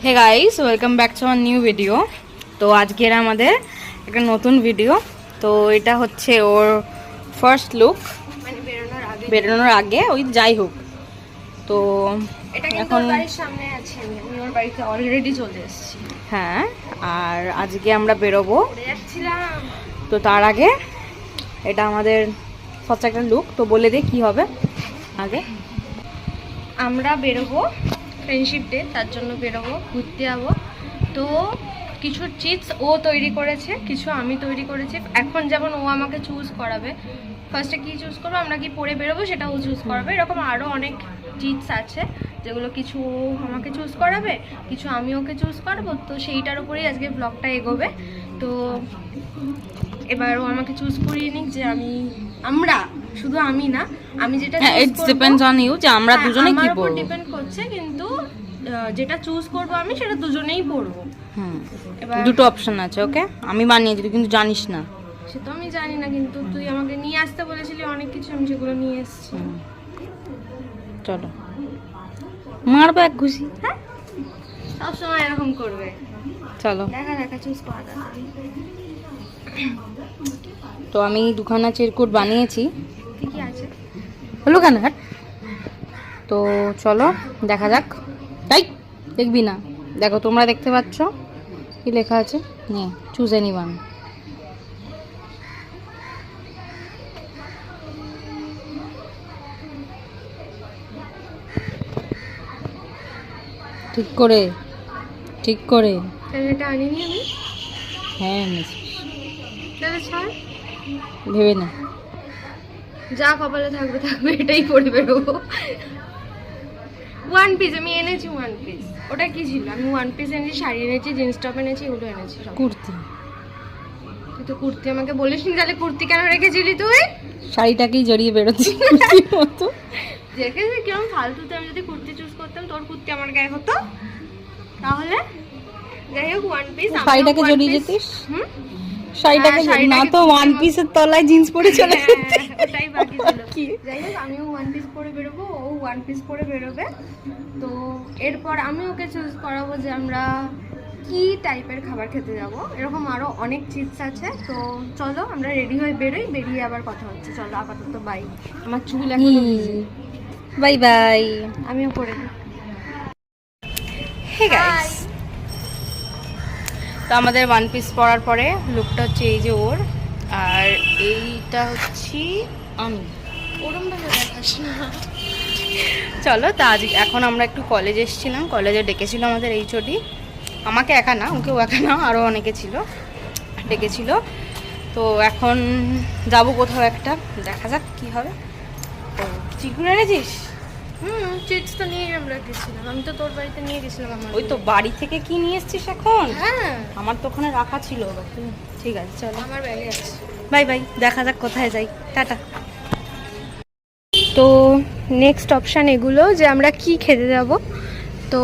Hey guys, welcome back to our new video. তো আজকের আমাদের একটা নতুন ভিডিও। তো এটা হচ্ছে ওর ফার্স্ট লুক, মানে বেরোনোর আগে ওই যাই হোক। তো এটা কিন্তু ওর বাড়ির সামনে আছে, আমি ওর বাড়িতে অলরেডি চলে এসেছি। হ্যাঁ, আর আজকে আমরা বেরোবো। যাচ্ছিলাম তো তার আগে এটা আমাদের ফার্স্ট একটা লুক। তো বলে দে কি হবে আগে। আমরা বেরোবো ফ্রেন্ডশিপ ডে, তার জন্য বেরোবো, ঘুরতে যাবো। তো কিছু চিটস ও তৈরি করেছে, কিছু আমি তৈরি করেছি। এখন যেমন ও আমাকে চুজ করাবে, ফার্স্টে কি চুজ করবো, আমরা কি পরে বেরোবো সেটা ও চুজ করাবে। এরকম আরও অনেক চিটস আছে যেগুলো কিছু ও আমাকে চুজ করাবে, কিছু আমি ওকে চুজ করবো। তো সেইটার উপরেই আজকে ব্লগটা এগোবে। তো এবার ও আমাকে চুজ করিয়ে নিক যে আমরা শুধু আমি না, আমি যেটা ইটস ডিপেন্ডস অন ইউ যে আমরা দুজনে কি পরবো, ডিপেন্ড করছে। কিন্তু যেটা চুজ করব আমি সেটা দুজনেই পরবো। এবার দুটো অপশন আছে। ওকে, আমি বানিয়েছি, তুই কিন্তু জানিস না। সে তো আমি জানি না, কিন্তু তুই আমাকে নিয়ে আসতে বলেছিলি অনেক কিছু, আমি সেগুলো নিয়ে এসেছি। চলো মারবো এক ঘুষি। হ্যাঁ, সবসময় এরকম করবে। চলো দেখা চুজ করা যাক। তো আমি দুখানা চিরকুট বানিয়েছি। কি আছে হলো কেন? তো চলো দেখা যাক। তাই দেখবি না? দেখো, তোমরা দেখতে পাচ্ছ কি লেখা আছে, নে চুজ এনিওয়ান। ঠিক করে এটা আনিনি আমি। হ্যাঁ এনেছিস, তাহলে ছাড়, ভেবে না। যা কপালে থাকবে এটাই পরে বেরোবো। ওয়ান পিস আমি এনেছি, ওয়ান পিস। ওটা কি ছিল? আমি ওয়ান পিস এনেছি, শাড়ি এনেছি, জিন্স টপ এনেছি, এগুলো এনেছি সব। কুর্তি। তুই তো কুর্তি আমাকে বলিসনি, তাহলে কুর্তি কেন রেখেছিলি তুই? শাড়িটাকেই জড়িয়ে বেরোচ্ছি কুর্তির মতো। দেখেছি কিরম ফালতুতে। আমি যদি কুর্তি চুজ করতাম, তোর কুর্তি আমার গায়ে হতো। তাহলে যাই হোক, ওয়ান পিস। শাড়িটাকে জড়িয়ে যেতিস। শাড়িটাকে না, তো ওয়ান পিসের তলায় জিন্স পরে চলে যেতে। ওটাই বাকি ছিল। যাই হোক, আমিও ওয়ান পিস পরে বেরোবো, ও ওয়ান পিস পরে বেরোবে। তো এরপর আমি ওকে চুজ করাবো যে আমরা কি টাইপের খাবার খেতে যাব। এরকম আরো অনেক চিপস আছে। তো চলো আমরা রেডি হয়ে বেরোই, বেরিয়ে আবার কথা হচ্ছে। চলো আপাতত বাই। আমার চুল এখন বাই বাই। আমিও পরে দিই। হে গাইস, তো আমাদের ওয়ান পিস পরার পরে লুকটা হচ্ছে এই যে ওর, আর এইটা হচ্ছে আমি। ওরম ভাবে দেখাস না। চলো, তা আজ এখন আমরা একটু কলেজে এসেছিলাম। কলেজে ডেকেছিল আমাদের এই চটি, আমাকে একা না, ওকেও একা না, আরও অনেকে ছিল, ডেকেছিল। তো এখন যাব কোথাও একটা, দেখা যাক কি হবে। তো চিকুন এনেছিস? চিপস তো নিয়ে আমরা গেছিলাম, আমি তো তোর বাড়িতে নিয়ে গেছিলাম। আমার ওই তো বাড়ি থেকে কি নিয়ে এসছিস এখন? হ্যাঁ, আমার তো ওখানে রাখা ছিল। ঠিক আছে চলো, আমার ব্যাগে আছে। বাই বাই, দেখা যাক কোথায় যাই, টাটা। তো নেক্সট অপশান এগুলো যে আমরা কি খেতে যাব। তো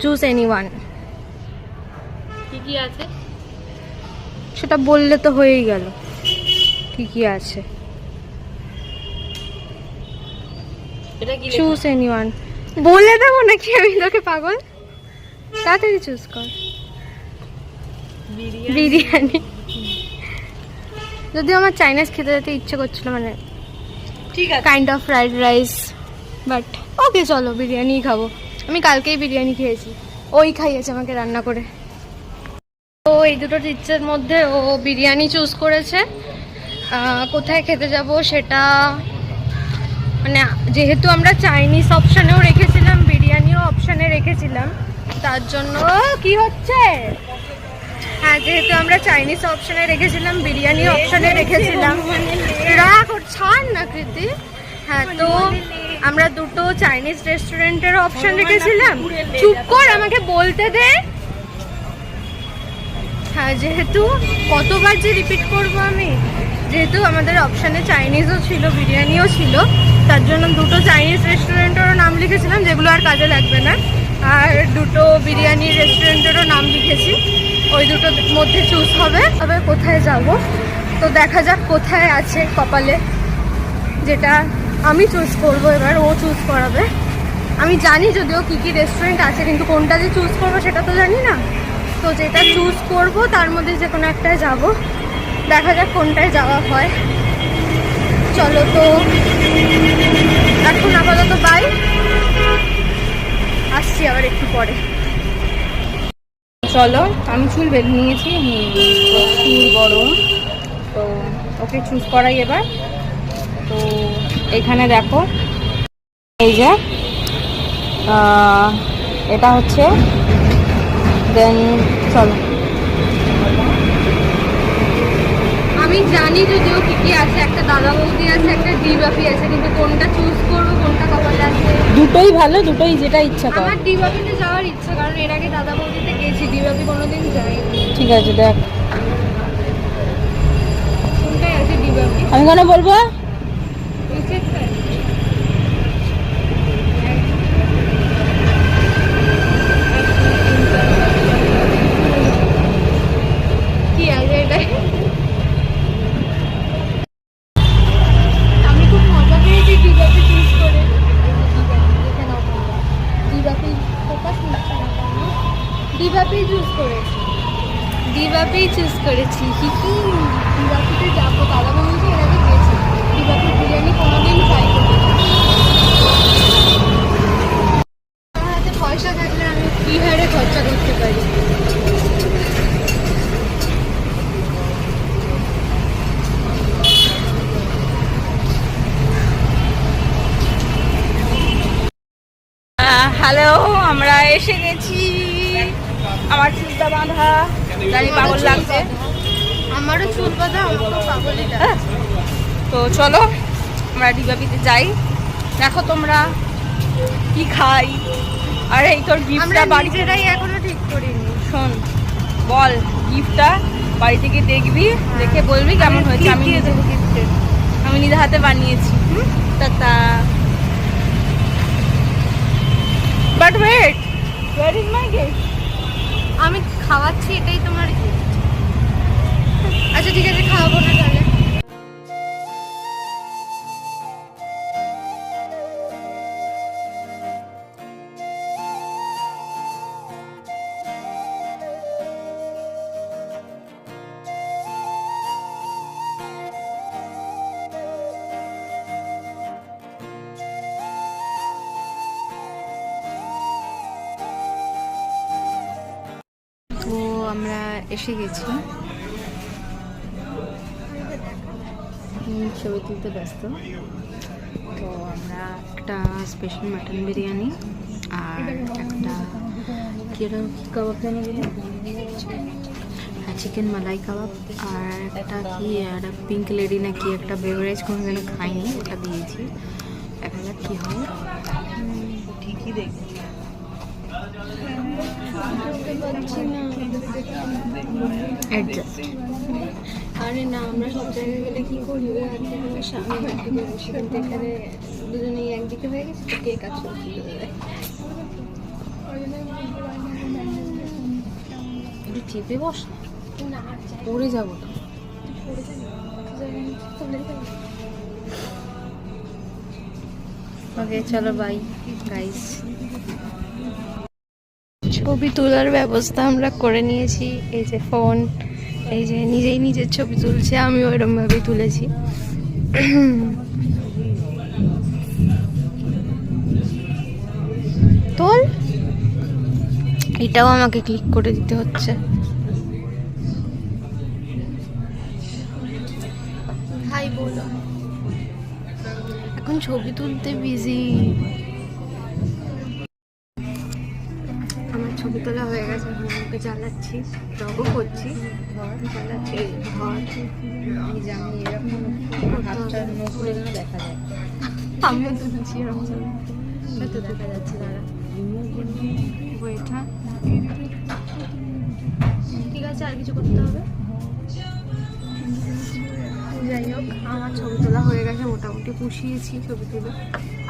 চুজ এনিওয়ান। কি আছে সেটা বললে তো হয়েই গেল। কি আছে? এটা কি? চুজ এনিওয়ান বলে দেবো নাকি আমি তোকে? পাগল, তাড়াতাড়ি চুজ কর। বিরিয়ানি। যদিও আমার চাইনিজ খেতে যেতে ইচ্ছে করছিল, মানে ঠিক আছে, kind of fried rice, but ওকে চলো বিরিয়ানিই খাবো। আমি কালকেই বিরিয়ানি খেয়েছি, ওই খাইয়েছে আমাকে রান্না করে। তো এই দুটো চিপসের মধ্যে ও বিরিয়ানি চুজ করেছে। কোথায় খেতে যাব সেটা, মানে যেহেতু আমরা চাইনিজ অপশানেও রেখেছিলাম, বিরিয়ানিও অপশানে রেখেছিলাম, তার জন্য কি হচ্ছে। হ্যাঁ, যেহেতু আমরা চাইনিজ অপশানে রেখেছিলাম, বিরিয়ানি অপশানে রেখেছিলাম। রাগ ওর, ছাড় না কৃতি। হ্যাঁ, তো আমরা দুটো চাইনিজ রেস্টুরেন্টের অপশান রেখেছিলাম। চুপ কর, আমাকে বলতে দে। হ্যাঁ, যেহেতু কতবার যে রিপিট করবো আমি, যেহেতু আমাদের অপশানে চাইনিজও ছিল, বিরিয়ানিও ছিল, তার জন্য দুটো চাইনিজ রেস্টুরেন্টেরও নাম লিখেছিলাম, যেগুলো আর কাজে লাগবে না। আর দুটো বিরিয়ানি রেস্টুরেন্টেরও নাম লিখেছি। ওই দুটোর মধ্যে চুজ হবে। তবে কোথায় যাব, তো দেখা যাক কোথায় আছে কপালে, যেটা আমি চুজ করবো। এবার ও চুজ করাবে। আমি জানি যদিও কী কী রেস্টুরেন্ট আছে, কিন্তু কোনটা যে চুজ করবো সেটা তো জানি না। তো যেটা চুজ করব তার মধ্যে যে কোনো একটায় যাব, দেখা যাক কোনটায় যাওয়া হয়। চলো তো এখন আপাতত বাই, আসছি আবার একটু পরে। চলো, আমি চুল বেঁধে নিয়েছি, প্রচুর গরম, তো ওকে চুজ করাই এবার। তো এখানে দেখো, এই যে এটা হচ্ছে, দেন চলো। আমি জানি যদিও কি কি আছে, একটা দাদা বৌদি আছে, একটা ডিবাপি আছে, কিন্তু কোনটা চুজ করবো, কোনটা কপালে আছে। দুটোই ভালো, দুটোই যেটা ইচ্ছা কর। আমার ডিবাপিতে যাওয়ার ইচ্ছা, কারণ এর আগে দাদা বৌদিতে গেছি, ডিবাপি কোনোদিন যাইনি। ঠিক আছে, দেখ কোনটাই আছে ডিবাপি, আমি কেন বলবো। নিচেরটায়? কি আছে এটাই? আমি খুব মজা পেয়েছি ডিবাপি চুজ করে। ডিবাপি ফোকাস নিচ্ছে না, ডিবাপি চুজ করেছি, ডিবাপি চুজ করেছি। কি ডিবাপিতে যাবো, দাদা বৌদি এর আগে গেছি, ডিবাপি বিরিয়ানি কোনোদিন ট্রাই করি। আমার হাতে পয়সা থাকলে আমি কি হারে খরচা করতে পারি। হ্যালো, আমরা এসে গেছি। আমার চুলটা বাঁধা, জানি পাগল লাগছে। আমারও চুল বাঁধা, আমাকেও পাগলই লাগে। হ্যাঁ, তো চলো আমরা ডিবাপিতে যাই। দেখো তোমরা কি খাই। আর এই তোর আমরা গিফটটা বাড়ি, নিজেরাই এখনো ঠিক করিনি। শোন বল, গিফটটা বাড়ি থেকে দেখবি, দেখে বলবি কেমন হয়েছে। আমি দিয়ে দেবো গিফটে। আমি নিজে হাতে বানিয়েছি। Tata. But wait, where is my gift? আমি খাওয়াচ্ছি, এটাই তোমার gift। আচ্ছা ঠিক আছে, খাওয়াবো না তাহলে। তো আমরা এসে গেছি, ছবি তুলতে ব্যস্ত। তো আমরা একটা স্পেশাল মাটন বিরিয়ানি আর একটা কিরকম কাবাব জানি চিকেন মালাই কাবাব, আর একটা কি আর পিঙ্ক লেডি না কি একটা বেভারেজ কোনোদিনও খাইনি, ওটা দিয়েছি। দেখা যাক কী হয়। ঠিকই দেখি, অ্যাডজাস্ট। আরে না, আমরা সব জায়গায় গেলে কি করি, ওই হাত থেকে আমার সামনে একদিকে বসে, কিন্তু এখানে দুজনেই একদিকে হয়ে গেছে, তো কে কাজ করতে দেবে। একটু চেপে বস, না পড়ে যাবো তো। ওকে চলো, বাই গাইস। ছবি তোলার ব্যবস্থা আমরা করে নিয়েছি। এই যে ফোন, এই যে নিজেই নিজের ছবি তুলছে, আমি ওইরকম ভাবেই তুলেছি। তোল, এটাও আমাকে ক্লিক করে দিতে হচ্ছে। ভাই বলো, এখন ছবি তুলতে বিজি। আমার ছবি তোলা হয়ে গেছে, ওকে জ্বালাচ্ছি, জগও করছি, জ্বালাচ্ছি ঘর। এই যে আমি এরকম হাতটা নকুলে যেন দেখা যায়। আমিও তুলছি এরকম, হয়তো দেখা যাচ্ছে। দাঁড়া, বইটা ঠিক আছে, আর কিছু করতে হবে? যাই হোক, আমার ছবি তোলা হয়ে গেছে, মোটামুটি পুষিয়েছি ছবি তুলে।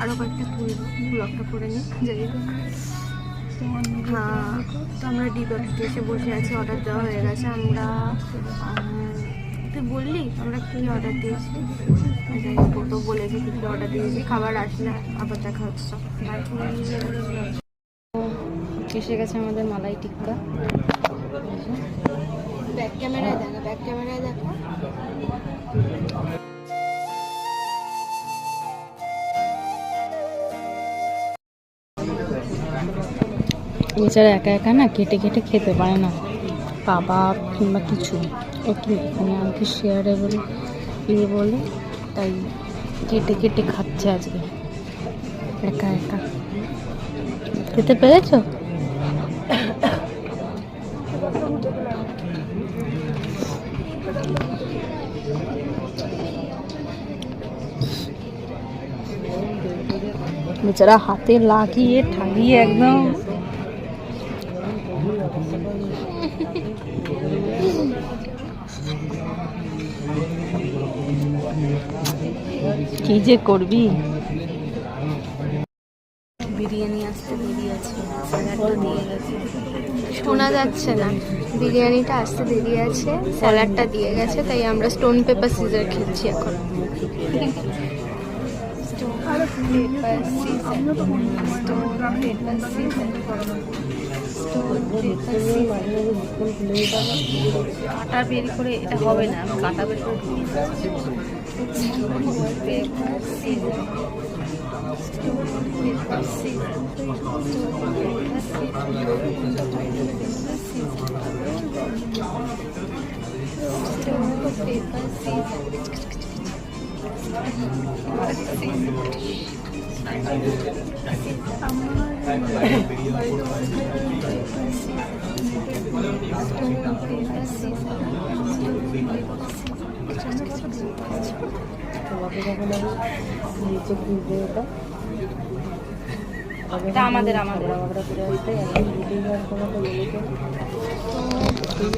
আরও কয়েকটা তুলবো, ব্লগটা করে নিই। যাই হোক, হ্যাঁ, তো আমরা ডিবাপিতে এসে বসে আছি, অর্ডার দেওয়া হয়ে গেছে। আমরা একটু তুই বললি আমরা কি অর্ডার দিয়েছি? ও তো বলেছে কি অর্ডার দিয়েছি, খাবার আসলে আবার দেখা হচ্ছে। এসে গেছে আমাদের মালাই টিক্কা। ব্যাক ক্যামেরায় দেখা, ব্যাক ক্যামেরায় দেখা। বেচারা একা একা না কেটে কেটে খেতে পারে না, কাবাব কিংবা কিছু একটু মানে আমাকে শেয়ারেবল বলে, তাই কেটে কেটে খাচ্ছে আজকে একা একা। খেতে পেরেছ? বেচারা হাতে লাগিয়ে ঠাগিয়ে একদম কি যে করবি। বিরিয়ানি আসতে দেরি আছে, স্যালাডটা দিয়ে গেছে। শোনা যাচ্ছে না, বিরিয়ানিটা আসতে দেরি আছে, স্যালাডটা দিয়ে গেছে, তাই আমরা স্টোন পেপার সিজার খেয়েছি এখন। কাটা বের করে এটা হবে না, আমি কাটা বের করে এটা আমাদের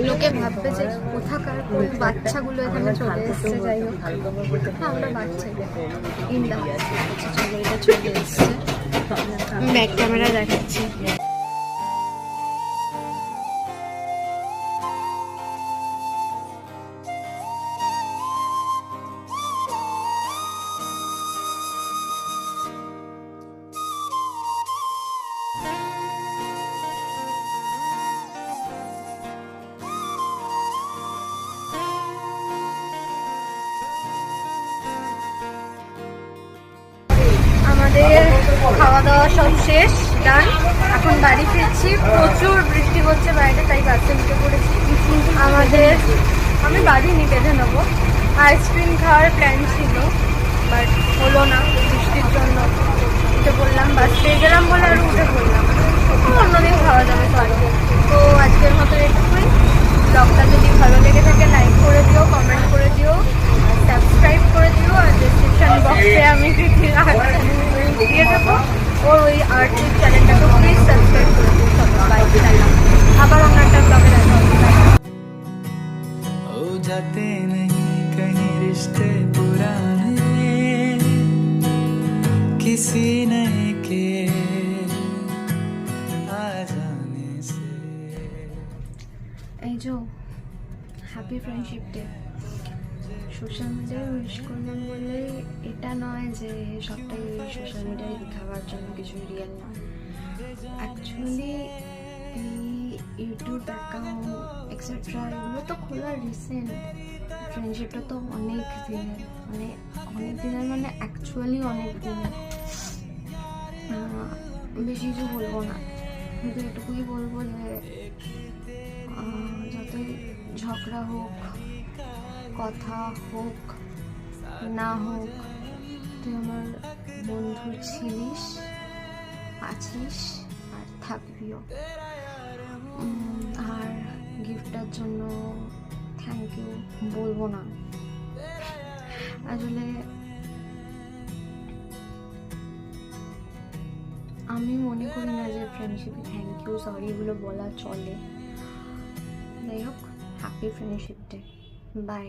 লোকে ভাববে যে কোথাকার কোন বাচ্চাগুলো এখানে চলে এসছে। যাই হোক, আমরা বাচ্চাই ইন্দা এটা চলে এসছে। ব্যাক ক্যামেরা দেখাচ্ছি। আমাদের খাওয়া দাওয়া সব শেষ, ডান। এখন বাড়ি ফিরছি, প্রচুর বৃষ্টি হচ্ছে বাইরে, তাই বাচ্চা নিতে পড়েছি। আমি বাড়িনি, বেঁধে নেবো। আইসক্রিম খাওয়ার প্ল্যান ছিল, বাট হলো না বৃষ্টির জন্য। উঠে পড়লাম, বাস পেয়ে গেলাম বলে আর উঠে পড়লাম। অন্যদিন খাওয়া যাবে সরি। তো আজকের মতো এটুকুই। ব্লগটা যদি ভালো লেগে থাকে লাইক করে দিও, কমেন্ট করে দিও, সাবস্ক্রাইব করে দিও। আর ডিসক্রিপশন বক্সে আমি দিয়ে দেবো ওর ওই আর্টিস্ট চ্যানেলটাকে প্লিজ সাবস্ক্রাইব করে দিও। বাই, আবার অন্য একটা ব্লগে দেখা হবে। हो जाते नहीं कहीं रिश्ते पुराने किसी नए के आ जाने से। এই যে হ্যাপি ফ্রেন্ডশিপ ডে সোশ্যাল মিডিয়ায় উইশ করলাম বলে এটা নয় যে সবটাই সোশ্যাল মিডিয়ায় দেখাবার জন্য কিছু রিয়েল নয়। অ্যাকচুয়ালি এই ইউটিউব অ্যাকাউন্ট এক্সেট্রা এগুলো তো খোলা রিসেন্ট। ফ্রেন্ডশিপটা তো অনেক দিনের মানে অ্যাকচুয়ালি অনেক দিনের। বেশি কিছু বলবো না, কিন্তু এটুকুই বলবো যে যতই ঝগড়া হোক, কথা হোক না হোক, তুই আমার বন্ধু ছিলিস, আছিস আর থাকবিও। আর গিফটটার জন্য থ্যাংক ইউ বলবো না। আসলে আমি মনে করি না যে ফ্রেন্ডশিপে থ্যাংক ইউ সরি এগুলো বলা চলে। যাই হোক, হ্যাপি ফ্রেন্ডশিপ ডে, বাই।